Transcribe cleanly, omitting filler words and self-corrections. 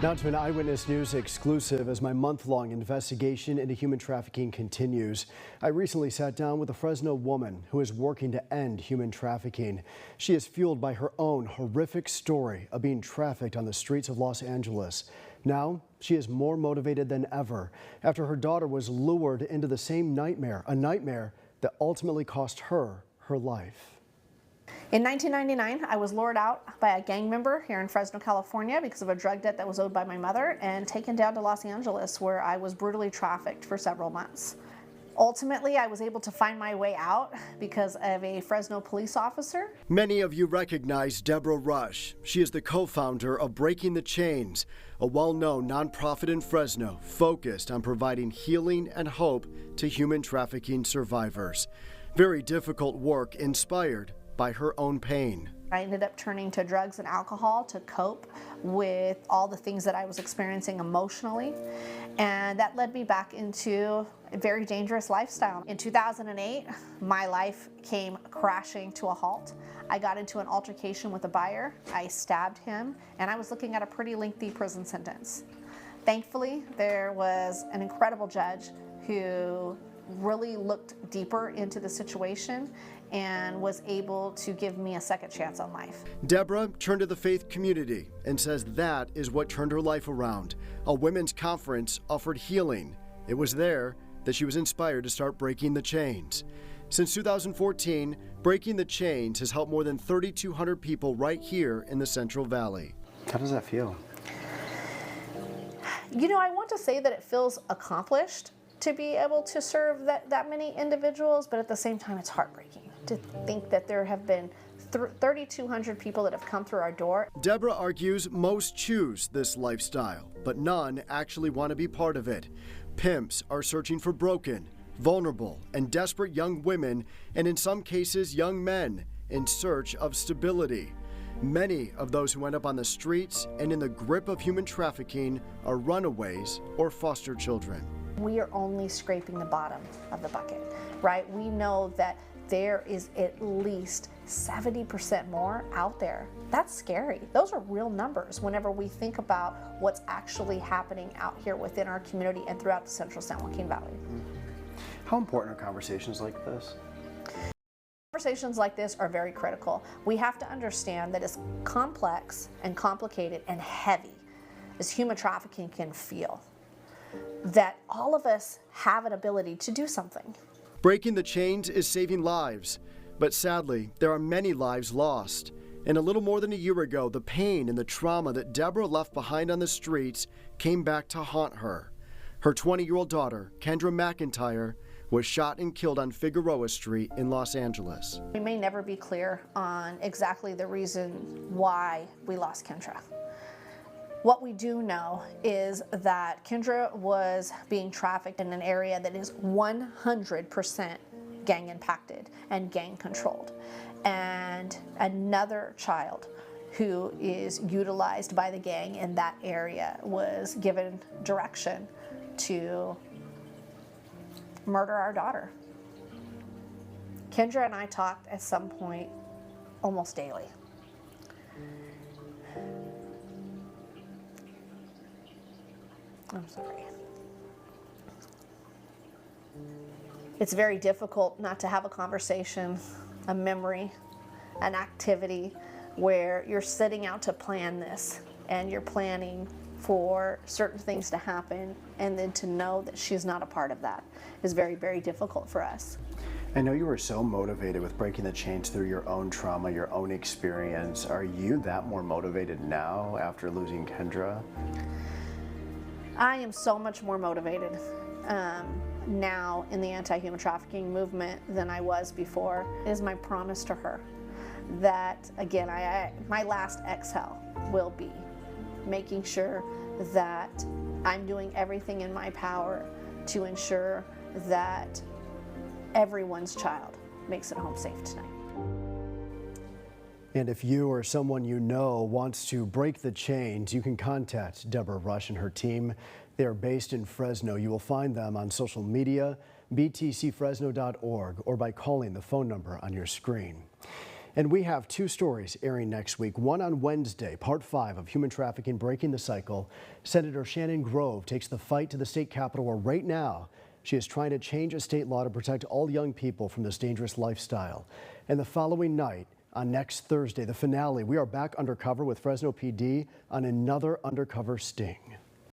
Now to an Eyewitness News exclusive as my month-long investigation into human trafficking continues. I recently sat down with a Fresno woman who is working to end human trafficking. She is fueled by her own horrific story of being trafficked on the streets of Los Angeles. Now she is more motivated than ever after her daughter was lured into the same nightmare, a nightmare that ultimately cost her her life. In 1999, I was lured out by a gang member here in Fresno, California because of a drug debt that was owed by my mother and taken down to Los Angeles, where I was brutally trafficked for several months. Ultimately, I was able to find my way out because of a Fresno police officer. Many of you recognize Deborah Rush. She is the co-founder of Breaking the Chains, a well-known nonprofit in Fresno focused on providing healing and hope to human trafficking survivors. Very difficult work inspired by her own pain. I ended up turning to drugs and alcohol to cope with all the things that I was experiencing emotionally, and that led me back into a very dangerous lifestyle. In 2008, my life came crashing to a halt. I got into an altercation with a buyer, I stabbed him, and I was looking at a pretty lengthy prison sentence. Thankfully, there was an incredible judge who really looked deeper into the situation and was able to give me a second chance on life. Deborah turned to the faith community and says that is what turned her life around. A women's conference offered healing. It was there that she was inspired to start breaking the chains. Since 2014, Breaking the Chains has helped more than 3,200 people right here in the Central Valley. How does that feel? You know, I want to say that it feels accomplished to be able to serve that many individuals, but at the same time, it's heartbreaking to think that there have been 3,200 people that have come through our door. Deborah argues most choose this lifestyle, but none actually want to be part of it. Pimps are searching for broken, vulnerable, and desperate young women, and in some cases, young men in search of stability. Many of those who end up on the streets and in the grip of human trafficking are runaways or foster children. We are only scraping the bottom of the bucket, right? We know that there is at least 70% more out there. That's scary. Those are real numbers whenever we think about what's actually happening out here within our community and throughout the central San Joaquin Valley. How important are conversations like this? Conversations like this are very critical. We have to understand that as complex and complicated and heavy as human trafficking can feel, that all of us have an ability to do something. Breaking the Chains is saving lives, but sadly, there are many lives lost. And a little more than a year ago, the pain and the trauma that Deborah left behind on the streets came back to haunt her. Her 20-year-old daughter, Kendra McIntyre, was shot and killed on Figueroa Street in Los Angeles. We may never be clear on exactly the reason why we lost Kendra. What we do know is that Kendra was being trafficked in an area that is 100% gang impacted and gang controlled. And another child who is utilized by the gang in that area was given direction to murder our daughter. Kendra and I talked at some point almost daily. I'm sorry. It's very difficult not to have a conversation, a memory, an activity where you're setting out to plan this and you're planning for certain things to happen, and then to know that she's not a part of that is very, very difficult for us. I know you were so motivated with breaking the chains through your own trauma, your own experience. Are you that more motivated now after losing Kendra? I am so much more motivated now in the anti-human trafficking movement than I was before. It is my promise to her that, again, my last exhale will be making sure that I'm doing everything in my power to ensure that everyone's child makes it home safe tonight. And if you or someone you know wants to break the chains, you can contact Deborah Rush and her team. They are based in Fresno. You will find them on social media, btcfresno.org, or by calling the phone number on your screen. And we have two stories airing next week. One on Wednesday, part 5 of Human Trafficking Breaking the Cycle. Senator Shannon Grove takes the fight to the state capitol where right now she is trying to change a state law to protect all young people from this dangerous lifestyle. And the following night, on next Thursday, the finale, we are back undercover with Fresno PD on another undercover sting.